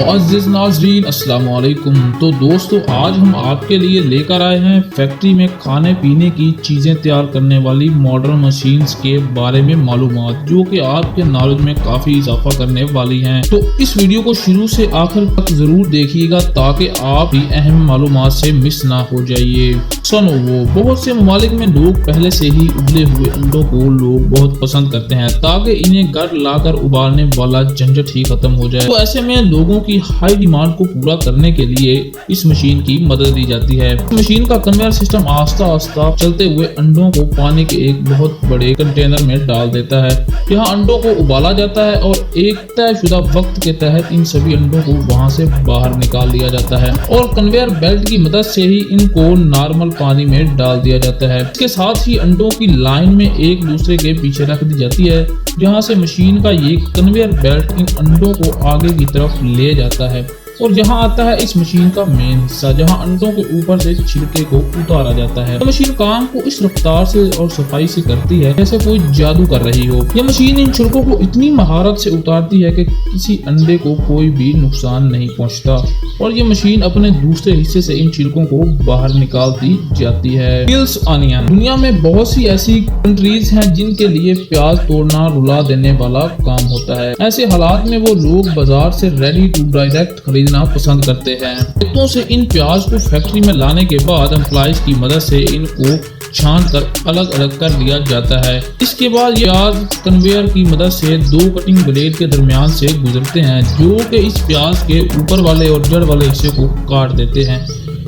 मुअज़्ज़िज़ नाज़रीन अस्सलाम वालेकुम। तो दोस्तों आज हम आपके लिए लेकर आए हैं फैक्ट्री में खाने पीने की चीज़ें तैयार करने वाली मॉडर्न मशीन्स के बारे में मालूमात जो कि आपके नॉलेज में काफ़ी इजाफा करने वाली हैं। तो इस वीडियो को शुरू से आखिर तक ज़रूर देखिएगा ताकि आप भी अहम मालूमात से मिस ना हो जाइए। सनोवो, बहुत से ममालिक में लोग पहले से ही उबले हुए अंडों को लोग बहुत पसंद करते हैं ताकि इन्हें घर लाकर उबालने वाला झंझट ही खत्म हो जाए। तो ऐसे में लोगों की हाई डिमांड को पूरा करने के लिए इस मशीन की मदद दी जाती है। इस मशीन का कन्वेयर सिस्टम आस्ता आस्ता चलते हुए अंडों को पानी के एक बहुत बड़े कंटेनर में डाल देता है। यहाँ अंडों को उबाला जाता है और एक तयशुदा वक्त के तहत इन सभी अंडों को वहाँ से बाहर निकाल लिया जाता है और कन्वेयर बेल्ट की मदद से ही इनको नॉर्मल पानी में डाल दिया जाता है। इसके साथ ही अंडों की लाइन में एक दूसरे के पीछे रख दी जाती है जहाँ से मशीन का ये कन्वेयर बेल्ट इन अंडों को आगे की तरफ ले जाता है। और यहाँ आता है इस मशीन का मेन हिस्सा जहाँ अंडों के ऊपर से छिलके को उतारा जाता है। तो मशीन काम को इस रफ्तार से और सफाई से करती है जैसे कोई जादू कर रही हो। यह मशीन इन छिलकों को इतनी महारत से उतारती है कि किसी अंडे को कोई भी नुकसान नहीं पहुँचता और ये मशीन अपने दूसरे हिस्से से इन छिलकों को बाहर निकालती जाती है। पिल्स ऑनियन, दुनिया में बहुत सी ऐसी कंट्रीज हैं जिनके लिए प्याज तोड़ना रुला देने वाला काम होता है। ऐसे हालात में वो लोग बाजार से रेडी टू डायरेक्ट खरीदना पसंद करते हैं। खेतों से इन प्याज को फैक्ट्री में लाने के बाद एम्प्लॉइज की मदद से इनको छान कर अलग अलग कर लिया जाता है। इसके बाद प्याज कन्वेयर की मदद से दो कटिंग ब्लेड के दरमियान से गुजरते हैं जो कि इस प्याज के ऊपर वाले और जड़ वाले हिस्से को काट देते हैं।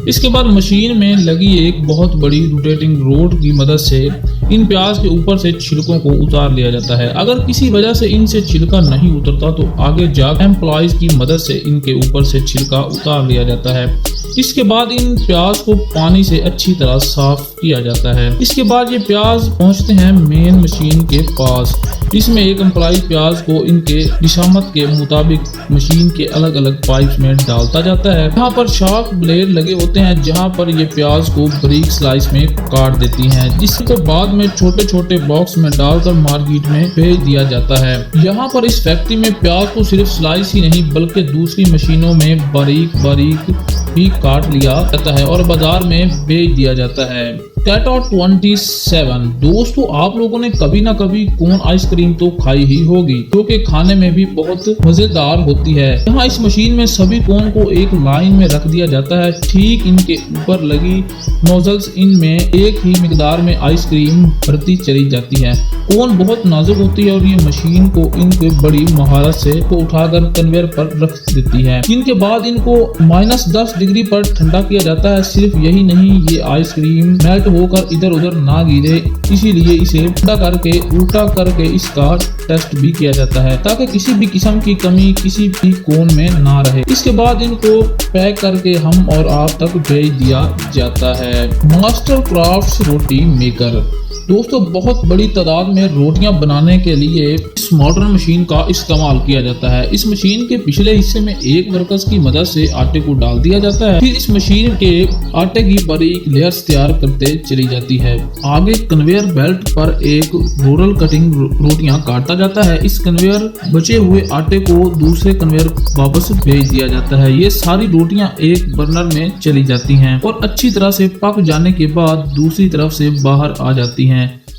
इसके बाद मशीन में लगी एक बहुत बड़ी रोटेटिंग रोड की मदद से इन प्याज के ऊपर से छिलकों को उतार लिया जाता है। अगर किसी वजह से इनसे छिलका नहीं उतरता तो आगे जाकर एम्प्लॉइज की मदद से इनके ऊपर से छिलका उतार लिया जाता है। इसके बाद इन प्याज को पानी से अच्छी तरह साफ किया जाता है। इसके बाद ये प्याज पहुंचते हैं मेन मशीन के पास। इसमें एक एम्प्लॉय प्याज को इनके निशामत के मुताबिक मशीन के अलग अलग पाइप्स में डालता जाता है। यहाँ पर शार्प ब्लेड लगे होते हैं जहाँ पर ये प्याज को बारीक स्लाइस में काट देती हैं जिसको बाद में छोटे छोटे बॉक्स में डालकर मार्केट में भेज दिया जाता है। यहाँ पर इस फैक्ट्री में प्याज को सिर्फ स्लाइस ही नहीं बल्कि दूसरी मशीनों में बारीक बारीक भी काट लिया जाता है और बाजार में बेच दिया जाता है। कैटो 27, दोस्तों आप लोगों ने कभी ना कभी कोन आइसक्रीम तो खाई ही होगी जो कि खाने में भी बहुत मजेदार होती है। यहाँ इस मशीन में सभी कोन को एक लाइन में रख दिया जाता है। ठीक इनके ऊपर लगी नोजल्स इनमें एक ही मिकदार में आइसक्रीम भरती चली जाती है। कोन बहुत नाजुक होती है और ये मशीन को इनके बड़ी महारत से उठाकर कन्वेयर पर रख देती है जिनके बाद इनको -10 डिग्री पर ठंडा किया जाता है। सिर्फ यही नहीं, ये आइसक्रीम मेल्ट होकर इधर उधर ना गिरे इसीलिए इसे ठंडा करके उल्टा करके इसका टेस्ट भी किया जाता है ताकि किसी भी किस्म की कमी किसी भी कोन में ना रहे। इसके बाद इनको पैक करके हम और आप तक भेज दिया जाता है। मास्टर क्राफ्ट्स रोटी मेकर, दोस्तों बहुत बड़ी तादाद में रोटियां बनाने के लिए इस मॉडर्न मशीन का इस्तेमाल किया जाता है। इस मशीन के पिछले हिस्से में एक वर्कर्स की मदद से आटे को डाल दिया जाता है। फिर इस मशीन के आटे की बारीक लेयर्स तैयार करते चली जाती है। आगे कन्वेयर बेल्ट पर एक रोलर कटिंग रोटियां काटा जाता है। इस कन्वेयर बचे हुए आटे को दूसरे कन्वेयर वापस भेज दिया जाता है। ये सारी रोटियां एक बर्नर में चली जाती हैं और अच्छी तरह से पक जाने के बाद दूसरी तरफ से बाहर आ जाती हैं।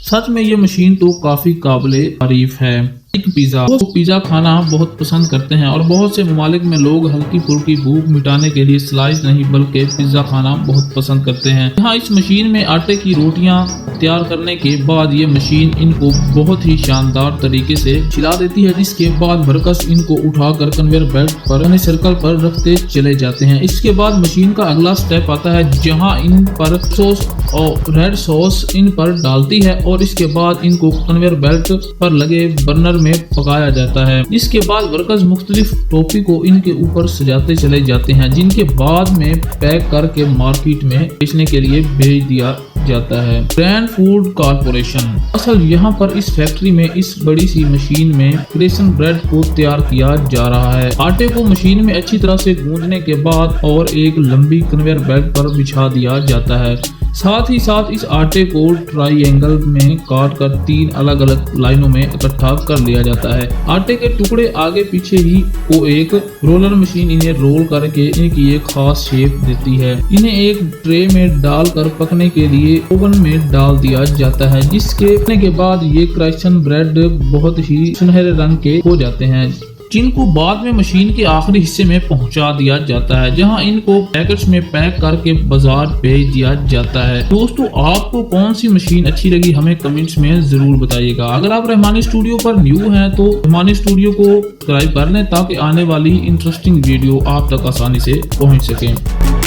सच में ये मशीन तो काफी काबिले तारीफ है। एक पिज़्ज़ा खाना बहुत पसंद करते हैं और बहुत से ममालिक में लोग हल्की फुल्की भूख मिटाने के लिए स्लाइस नहीं बल्कि पिज़्ज़ा खाना बहुत पसंद करते हैं। यहाँ इस मशीन में आटे की रोटियां तैयार करने के बाद ये मशीन इनको बहुत ही शानदार तरीके से छिला देती है जिसके बाद वर्कर्स इनको उठाकर कन्वेयर बेल्ट पर सर्कल पर रखते चले जाते हैं। इसके बाद मशीन का अगला स्टेप आता है जहाँ इन पर सॉस और रेड सॉस इन पर डालती है और इसके बाद इनको कन्वेयर बेल्ट पर लगे बर्नर में पकाया जाता है। इसके बाद वर्कर्स मुख्तलिफ टोपी को इनके ऊपर सजाते चले जाते हैं जिनके बाद में पैक करके मार्केट में बेचने के लिए भेज दिया जाता है। ब्रांड फूड कॉर्पोरेशन, असल यहाँ पर इस फैक्ट्री में इस बड़ी सी मशीन में क्रेसन ब्रेड को तैयार किया जा रहा है। आटे को मशीन में अच्छी तरह से गूंदने के बाद और एक लंबी कन्वेयर बेल्ट पर बिछा दिया जाता है साथ ही साथ इस आटे को ट्राइएंगल में काट कर 3 अलग अलग लाइनों में इकट्ठा कर लिया जाता है। आटे के टुकड़े आगे पीछे ही को एक रोलर मशीन इन्हें रोल करके इनकी एक खास शेप देती है। इन्हें एक ट्रे में डालकर पकने के लिए ओवन में डाल दिया जाता है, जिसके पकने के बाद ये क्राइशन ब्रेड बहुत ही सुनहरे रंग के हो जाते हैं, जिनको बाद में मशीन के आखिरी हिस्से में पहुंचा दिया जाता है, जहां इनको पैकेट्स में पैक करके बाजार भेज दिया जाता है। दोस्तों, आपको कौन सी मशीन अच्छी लगी हमें कमेंट्स में जरूर बताइएगा। अगर आप रहमानी स्टूडियो पर न्यू हैं तो रहमानी स्टूडियो को सब्सक्राइब कर लें ताकि आने वाली इंटरेस्टिंग वीडियो आप तक आसानी से पहुंच सके।